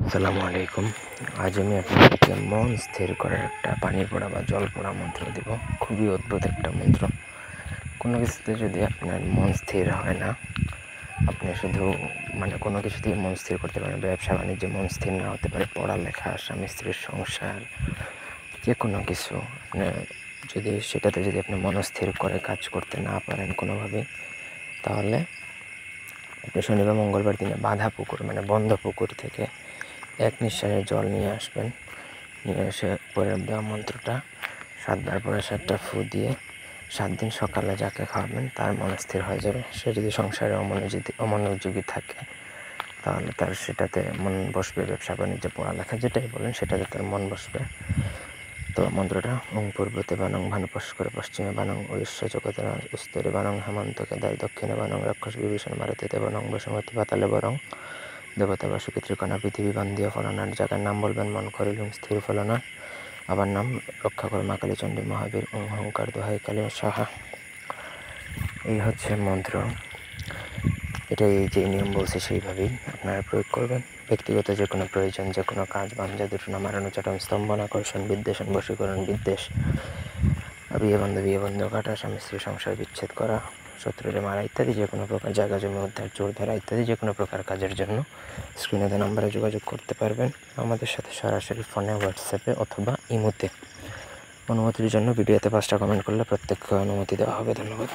আসসালামু আলাইকুম। আজ আমি আপনাদেরকে মন স্থির করার একটা পানি পড়া বা জল পড়া মন্ত্র দেব। খুবই অদ্ভুত একটা মন্ত্র। কোনো কিছুতে যদি আপনার মন স্থির হয় না, আপনি শুধু কোনো কিছুতেই মন স্থির করতে পারেন। ব্যবসা বাণিজ্যে মন স্থির না হতে পারে, পড়ালেখা, স্বামী স্ত্রীর সংসার, যে কোনো কিছু সেটাতে যদি আপনি মনস্থির করে কাজ করতে না পারেন কোনোভাবেই, তাহলে আপনি শনি বা মঙ্গলবার দিনে বাঁধা পুকুর বন্ধ পুকুর থেকে এক নিঃশ্বাসে জল নিয়ে আসবেন। নিয়ে এসে পরের দেওয়া মন্ত্রটা 7 বার পরে 7টা ফু দিয়ে 7 দিন সকালে যাকে খাওয়াবেন তার মন স্থির হয়ে যাবে। সে যদি সংসারে অমনোযোগী থাকে, তাহলে তার সেটাতে মন বসবে। ব্যবসা বাণিজ্য, পড়ালেখা, যেটাই বলেন সেটাতে তার মন বসবে। তো মন্ত্রটা ওং পূর্বতে বানং ভানুপস্করে পশ্চিমে বানং উড়িষ্য জগতে উত্তরে বানং হেমন্ত কেদার দক্ষিণে বানং রাক্ষস বিভীষণ ভারতীতে বনং বসুমতী পাতালে বরং দেবতা বা সুপিত্রিকণা পৃথিবী বান্ধিয়া ফলনার। জায়গার নাম বলবেন মন করিলুম স্থির ফলনা। আবার নাম রক্ষা করে মা কালী চণ্ডী মহাবীর ওং অহংকার দোহাই কালী সাহা। এই হচ্ছে মন্ত্র। এটাই যে নিয়ম বলছে সেইভাবেই আপনারা প্রয়োগ করবেন। ব্যক্তিগত যে কোনো প্রয়োজন, যে কোনো কাজ, বাঞ্ছা দুটনা, মারানো, চটন, স্তম্ভন, আকর্ষণ, বিদ্বেষণ, বশীকরণ, বিদ্বেষ, বিয়ে বন্ধ কাটা, স্বামী স্ত্রী সংসার বিচ্ছেদ করা, শত্রুরে মারা ইত্যাদি যে কোনো প্রকার জায়গা জমি উদ্ধার, চোর ধরা ইত্যাদি যে কোনো প্রকার কাজের জন্য স্ক্রিনে দেওয়া নাম্বারে যোগাযোগ করতে পারবেন আমাদের সাথে সরাসরি ফোনে, হোয়াটসঅ্যাপে অথবা ইমোতে। অনুমতির জন্য ভিডিওতে 5টা কমেন্ট করলে প্রত্যেককে অনুমতি দেওয়া হবে। ধন্যবাদ।